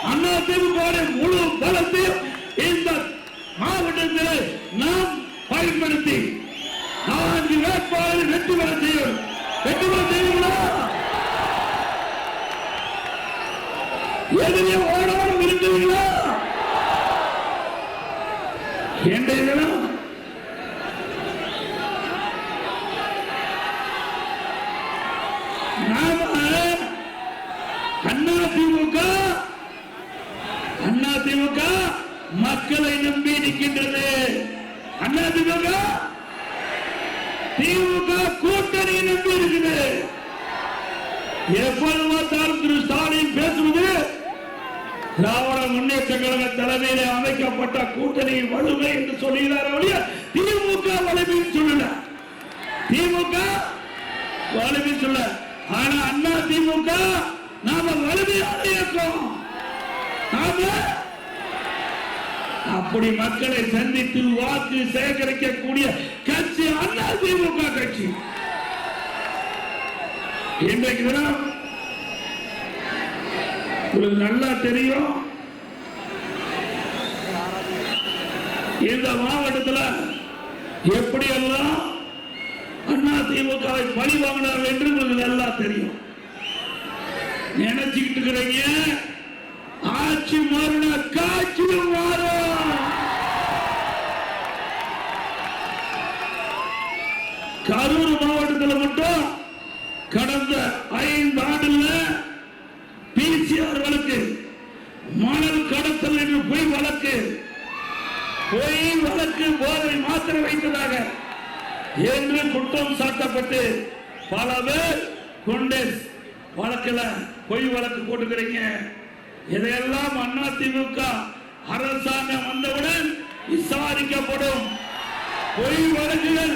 அதிமுக முழு பலத்தையும் இந்த மாவட்டத்தில் நாம் பயன்படுத்தி 4 வேட்பாளர்கள் வெற்றி பெற செய்யும். வெற்றி பெற செய்யுங்களா? எதிரே ஓடாமல் இருக்கிறீங்களா? அதிமுக மக்களை நம்பி நிற்கின்றது. அதிமுக திமுக கூட்டணி நம்பி இருக்குது. எப்போது பார்த்தாலும் திரு ஸ்டாலின் பேசுவது திராவிட முன்னேற்ற கழக தலைமையிலே அமைக்கப்பட்ட கூட்டணி வலிமை என்று சொல்லுகிறார் ஒழிய திமுக வலிமை சொல்லல. திமுக வலிமை சொல்ல. ஆனா அண்ணா திமுக நாம வலிமையாக இருக்கோம். அப்படி மக்களை சந்தித்து வாக்கு சேகரிக்கக்கூடிய கட்சி அண்ணா திமுக கட்சி. இன்றைக்கு தினம் உங்களுக்கு நல்லா தெரியும், இந்த மாவட்டத்தில் எப்படியெல்லாம் அண்ணா திமுகவை பழி வாங்கினார் என்று உங்களுக்கு நல்லா தெரியும். நினைச்சுக்கிட்டு இருக்கிறீங்க ஆட்சி மாறின காட்சியும் மாறும். கரூர் மாவட்டத்தில் மட்டும் கடந்த 5 ஆண்டுகள் பிசிஆர் வழக்கு, மணல் கடத்தல் என்று பொய் வழக்கு, போதை மாத்திரை வைத்ததாக என்று குற்றம் சாட்டப்பட்டு பல பேர் கொண்டு வழக்கில் பொய் வழக்கு போட்டுக்கிறீங்க. இதையெல்லாம் அதிமுக அரசாங்கம் வந்தவுடன் விசாரிக்கப்படும். பொய் வழக்குகள்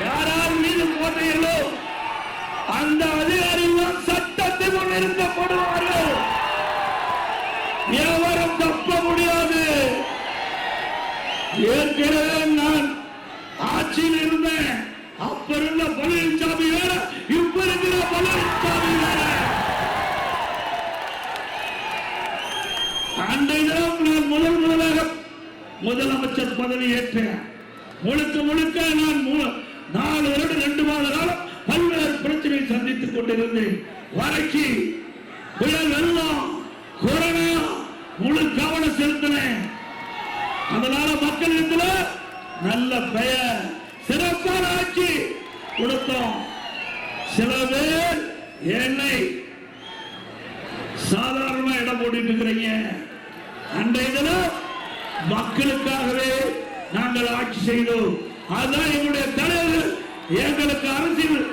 யாரால் மீது போட்டீர்களோ அந்த அதிகாரிகள் சட்டத்தை நிறுத்தப்படுவார்கள். எவரும் தப்ப முடியாது. ஏற்கனவே நான் ஆட்சியில் இருந்தேன். அப்ப இருந்த பழனிசாமி வேற, இப்ப இருக்கிற பழனிசாமி வேற. அன்றைய தினம் நான் முதலாக முதலமைச்சர் பதவி ஏற்றேன். முழுக்க நான் 4 வருடம் 2 மாத காலம் பல்வேறு பிரச்சனை சந்தித்துக் கொண்டிருந்தேன். வறட்சி, புயல், வெள்ளம், கொரோனா முழு கவனம் செலுத்தினேன். அதனால மக்களிடத்தில் நல்ல பெயர், சிறப்பான ஆட்சி கொடுத்தோம். சில பேர் என்னை சாதாரணமா இடம் போட்டு இருக்கிறீங்க. அன்றைய தினம் மக்களுக்காகவே நாங்கள் ஆட்சி செய்தோம். அதுதான் எங்களுடைய தலைவர்கள் எங்களுக்கு அரசியல்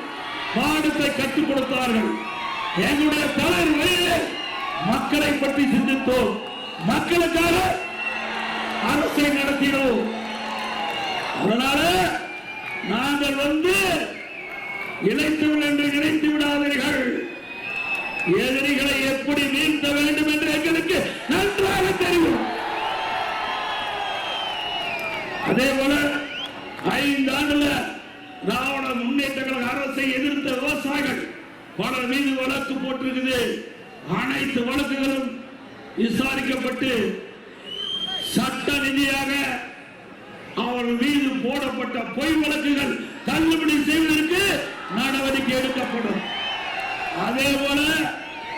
பாடத்தை கற்றுக் கொடுத்தார்கள். எங்களுடைய தலைவர் வழியிலே மக்களை பற்றி சிந்தித்தோம். மக்களுக்காக அரசை நடத்தினோம். அதனால நாங்கள் இணைத்தவர்கள் என்று நினைத்து விடாதீர்கள். எதிரிகளை எப்படி வீழ்த்த வேண்டும் என்று எங்களுக்கு நன்றாக தெரியும். அதே போல 5 ஆண்டுகள் திராவிட முன்னேற்ற கழக அரசை எதிர்த்த விவசாயிகள் பலர் மீது வழக்கு போட்டிருக்குது. அனைத்து வழக்குகளும் விசாரிக்கப்பட்டு சட்ட ரீதியாக அவர்கள் மீது போடப்பட்ட பொய் வழக்குகள் தள்ளுபடி செய்வதற்கு நடவடிக்கை எடுக்கப்படும். அதே போல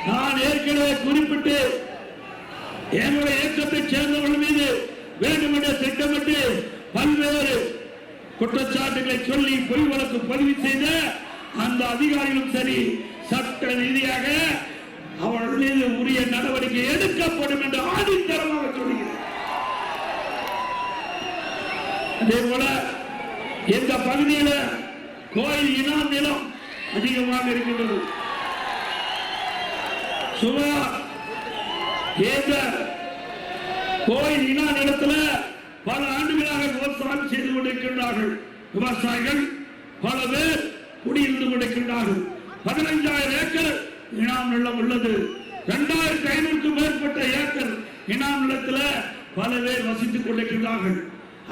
நான் ஏற்கனவே குறிப்பிட்டு என்னுடைய இயக்கத்தை சேர்ந்தவர்கள் மீது வேண்டுமென்ற திட்டமிட்டு பல்வேறு குற்றச்சாட்டுகளை சொல்லி பொய் வழக்கு பதிவு செய்த அந்த அதிகாரிகளும் சரி, சட்ட ரீதியாக அவர்கள் மீது உரிய நடவடிக்கை எடுக்கப்படும் என்று ஆணித்தரமாக சொல்கிறேன். அதே போல இந்த பகுதியில் கோயில் இனாம் நிலம் அதிகமாக இருக்கின்றது. சுமார் கோயில் இனா நிலத்தில் பல ஆண்டுகளாக விவசாயம் செய்து கொண்டிருக்கின்றார்கள். விவசாயிகள் பல பேர் குடியிருந்து கொண்டிருக்கின்றார்கள். 15,000 ஏக்கர் இனாம் நிலம் உள்ளது. 2,500க்கும் மேற்பட்ட ஏக்கர் இனாம் நிலத்தில் பல பேர் வசித்துக் கொண்டிருக்கின்றார்கள்.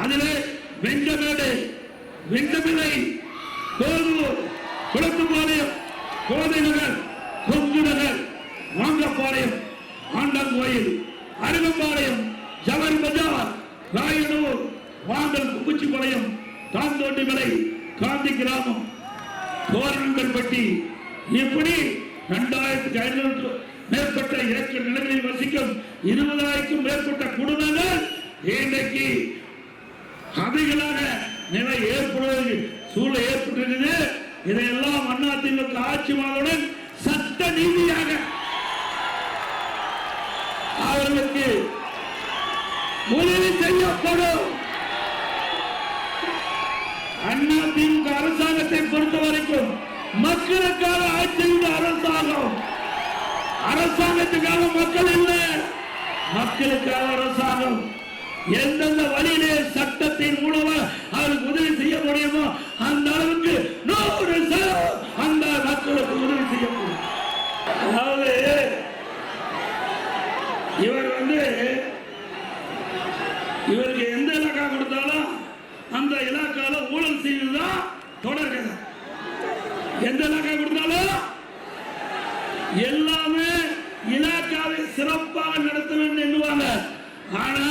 அதிலே வெங்கமேடு, வெங்கமிலை, கோதூர், குளத்துப்பாளையம், கோதை நகர், கொங்கு நகர், வாங்கப்பாளையம், ஆண்டங்கோடு கோயில், அருகம்பாளையம், ஜவஹர் பஜார், ராயனூர், வாங்கல், குச்சிப்பாளையம், தாந்தோட்டுமலை, காந்தி கிராமம், கோரங்கல்பட்டி, இப்படி 2500 மேற்பட்ட ஏக்கர் நிலங்களில் வசிக்கும் 20,000க்கும் மேற்பட்ட குடும்பங்கள் இன்றைக்கு அதிகளாக நிலை ஏற்படுவது சூழல் ஏற்பட்டிருக்கிறது. இதையெல்லாம் அதிமுக ஆட்சி மாதவுடன் சட்ட நீதியாக அவர்களுக்கு உதவி செய்யப்படும். அதிமுக அரசாங்கத்தை பொறுத்த வரைக்கும் மக்களுக்காக ஆட்சி செய்த அரசாங்கம். அரசாங்கத்துக்காக மக்கள் இல்லை, மக்களுக்காக அரசாங்கம். எந்தெந்த வழியிலே சட்டத்தின் மூலமாக அவருக்கு உதவி செய்ய முடியுமோ அந்த அளவுக்கு 100% அந்த மக்களுக்கு உதவி செய்யப்படும். அதாவது இவருக்கு எந்த இலாக்கா கொடுத்தாலும் அந்த இலாக்கால ஊழல் செய்வதுதான் தொடர்கதை. எந்த இலாக்கா கொடுத்தாலும் எல்லாமே இலாக்காவை சிறப்பாக நடத்த வேண்டும் எண்ணுவாங்க. ஆனா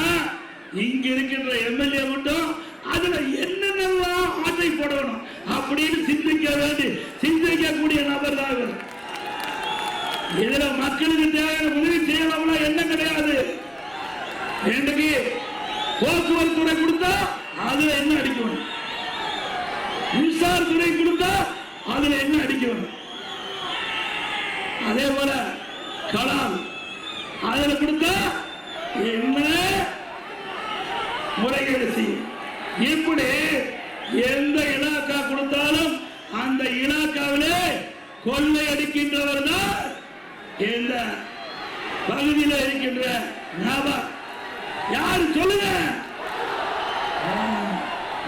இங்க இருக்கின்ற எம்எல்ஏ மட்டும் அதுல என்னென்னலாம் ஆட்டை போடணும் அப்படின்னு சிந்திக்கக்கூடிய நபர் தான் இவர். இதுல மக்களுக்கு தேவையான உதவி செய்யலாம்னா என்ன கிடையாது. இன்றைக்கு போக்குவரத்து துறை கொடுத்தா அதுல என்ன அடிக்கணும், மின்சாரத்துறை கொடுத்தா அதுல என்ன அடிக்கணும், அதே போல கலாம் அதுல கொடுத்தா என்ன முறைகேடு செய்யும். இப்படி எந்த இலாக்கா கொடுத்தாலும் அந்த இலாக்காவிலே கொள்ளை அடிக்கின்றவர் தான் இந்த பகுதியில் இருக்கின்ற நபர். யாரு சொல்லுங்க,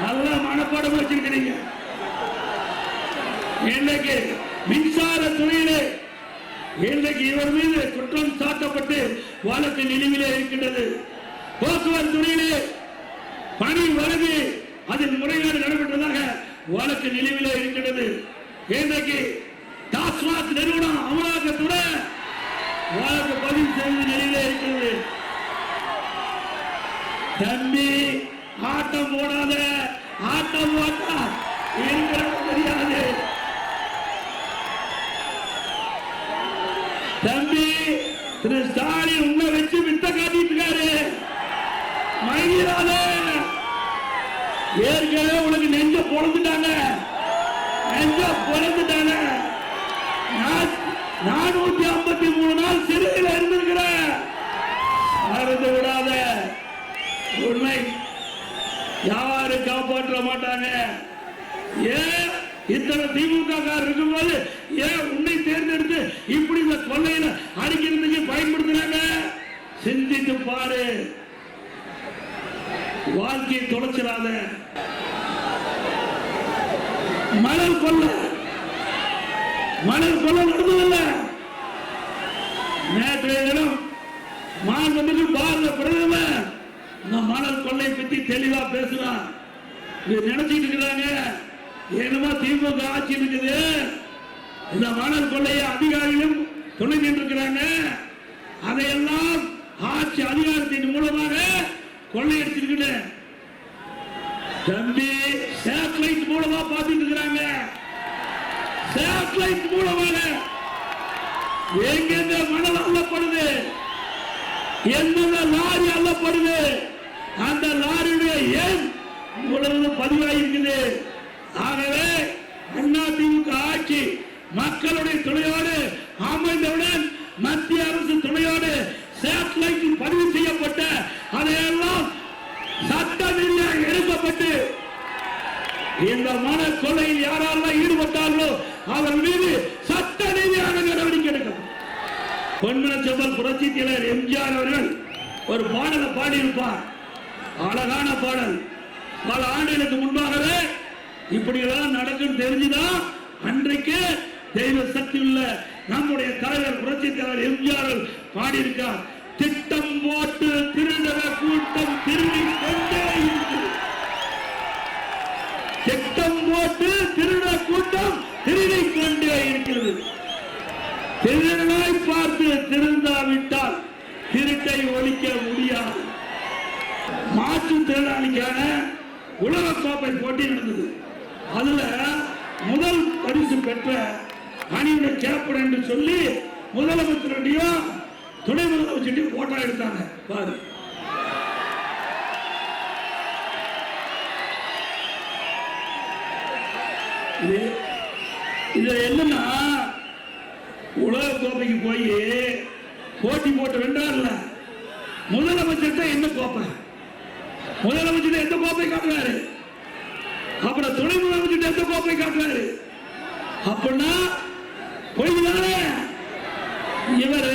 நல்லா மனப்பாடம் வச்சிருக்கிறீங்க. இன்னைக்கு மின்சார துறையிலே இன்றைக்கு இவர் மீது குற்றம் சாட்டப்பட்டு வழக்கு நிலுவிலே இருக்கின்றது. போக்குவரத்து துறையிலே பணி வழங்கி அதில் முறைகேடு நடைபெற்றதாக வழக்கு நிலுவிலே இருக்கின்றது. இன்றைக்கு டாஸ்மாக் நிறுவனம் அமலாக்கத்துறை வழக்கு பதிவு செய்து நிலையிலே இருக்கிறது. தம்பி ஆட்டம் போடாத, ஆட்டம் போட்டா இருக்கிறது தெரியாது. தம்பி திரு ஸ்டாலின் உன்னை வச்சு வித்த காட்டிட்டு இருக்காரு. மகிழாத, ஏற்கனவே உனக்கு நெஞ்ச பொழந்துட்டாங்க. 453 நாள் சிறையில் இருந்திருக்கிற மறந்து விடாத. உண்மை யாரு காப்பாற்ற மாட்டாங்க. ஏன் இத்தனை திமுக இருக்கும்போது ஏன் உன்னை தேர்ந்தெடுத்து இப்படி இந்த கொள்ளையில அடிக்கிறதுக்கு பயன்படுத்தினாங்க? சிந்தித்து பாரு, வாழ்க்கையை தொலைச்சிடாத. மணல் கொள்ளை நடந்ததில்ல. நேற்றைய தினம் மாண்புமிகு பாரத பிரதமர் இந்த மணல் கொள்ளை பற்றி தெளிவா பேசுறான். நினைச்சிட்டு இருக்கிறாங்க என்னமோ திமுக ஆட்சி இருக்குது, இந்த மணல் கொள்ளையை அதிகாரிகளும் துணை நின்றிருக்கிறாங்க, அதையெல்லாம் ஆட்சி அதிகாரத்தின் மூலமாக கொள்ளையடிச்சிருக்கிற தம்பி சேட்டலைட் மூலமா பார்த்துட்டு இருக்கிறாங்க. சேட்டலைட் மூலமாக எங்கெங்க மணல் அள்ளப்படுது, எந்தெந்த லாரி அள்ளப்படுது, அந்த லாரியுடைய எண் முழுவதும் பதிவாயிருக்குது. ஆகவே அதிமுக ஆட்சி மக்களுடைய துணையோடு அமைந்தவுடன் மத்திய அரசு துணையோடு சேட்டலைட் பதிவு செய்யப்பட்ட அதையெல்லாம் சட்ட ரீதியாக எடுக்கப்பட்டு இந்த மன கொள்ளையில் யாரெல்லாம் ஈடுபட்டார்களோ அவர் மீது சட்ட ரீதியாக நடவடிக்கை எடுக்கும். பொன்மனச்செம்மல் புரட்சி தலைவர் எம்ஜிஆர் அவர்கள் ஒரு பாடலை பாடியிருப்பார். அழகான பாடல். பல ஆண்டுகளுக்கு முன்பாகவே இப்படி எல்லாம் நடக்கும் தெரிஞ்சுதான் அன்றைக்கு தெய்வ சக்தி உள்ள நம்முடைய தலைவர் புரட்சி தலைவர் எம்ஜிஆர் பாடியிருக்கார். திட்டம் போட்டு திருடர கூட்டம் திருடி கொண்டே இருக்கிறது. திட்டம் போட்டு திருட கூட்டம் திருடி கொண்டே இருக்கிறது. திருடனாய் பார்த்து திருந்தாவிட்டால் திருட்டை ஒழிக்க முடியாது. மாற்றுத்திறனாளிக்கான உலக கோப்பை போட்டி நடந்தது. அதுல முதல் பரிசு பெற்ற அணியுடைய கேப்டன் என்று சொல்லி முதலமைச்சருடையும் துணை முதலமைச்சரையும் போட்டோ எடுத்தாங்க. பாரு, இது என்னன்னா உலக கோப்பைக்கு போய் போட்டி போட்டு வென்றார்ல முதலமைச்சர் என்ன கோப்பை, முதலமைச்சர் எந்த கோப்பை காட்டுறாரு, அப்புறம் துணை முதலமைச்சர் எந்த கோப்பை காட்டுறாரு. அப்படின்னா போய்தானே இவரு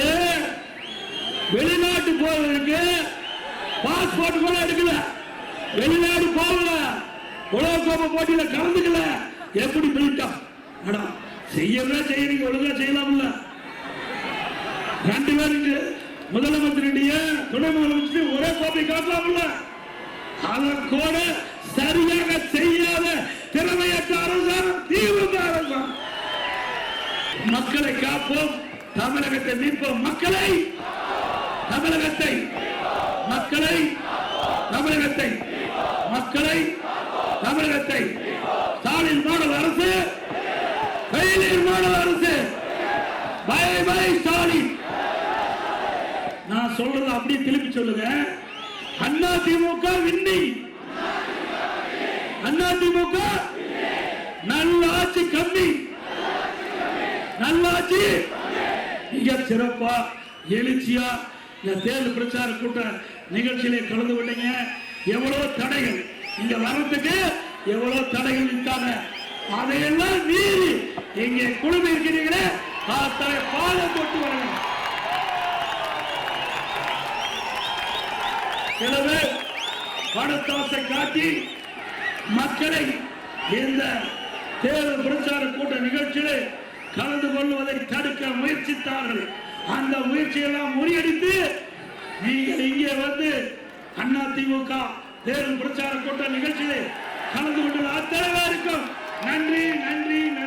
வெளிநாட்டு போவதற்கு பாஸ்போர்ட் கூட எடுக்கல, வெளிநாடு போகல, உலக கோப்பை போட்டியில கலந்துக்கல. எப்படி பிரிட்டா செய்யறதா செய்யறீங்க, ஒழுங்கா செய்யலாம்ல. ரெண்டு பேருக்கு முதலமைச்சருடைய துணை முதலமைச்சர் ஒரே கோப்பை காட்டலாம்ல. அதை கூட சரியாக செய்யாத திறமையற்ற அரசாங்கம் திமுக அரசாங்கம். மக்களை காப்போம், தமிழகத்தை மீட்போம், மக்களை தமிழகத்தை மக்களை தமிழகத்தை மக்களை தமிழகத்தை ஸ்டாலின் மாடல் அரசு, ஃபெயிலியர் மாடல் அரசு, பை பை ஸ்டாலின். நான் சொல்றது அப்படியே திருப்பி சொல்லுங்க. அண்ணா திமுக விண்ணி, அண்ணா திமுக நல்ல ஆட்சி கம்மி, நல்லாட்சி மிக சிறப்பா எழுச்சியா இந்த தேர்தல் பிரச்சார கூட்ட நிகழ்ச்சியிலே கலந்து விட்டீங்க. எவ்வளவு தடைகள் இங்க வரத்துக்கு, எவ்வளவு தடைகள் இருக்காங்க, அதையெல்லாம் மீறி இங்கே குழுமி இருக்கிறீங்களே, அத்தனை பாலம் தொட்டு வரணும். எனவே பணத்தாசை காட்டி மக்களை இந்த தேர்தல் பிரச்சார கூட்ட நிகழ்ச்சியில் கலந்து கொள்வதை தடுக்க முயற்சித்தார்கள். அந்த முயற்சியெல்லாம் முறியடித்து நீங்கள் இங்கே வந்து அதிமுக தேர்தல் பிரச்சார கூட்ட நிகழ்ச்சியில் கலந்து கொண்டுள்ள அத்தனை பேருக்கும் நன்றி நன்றி நன்றி.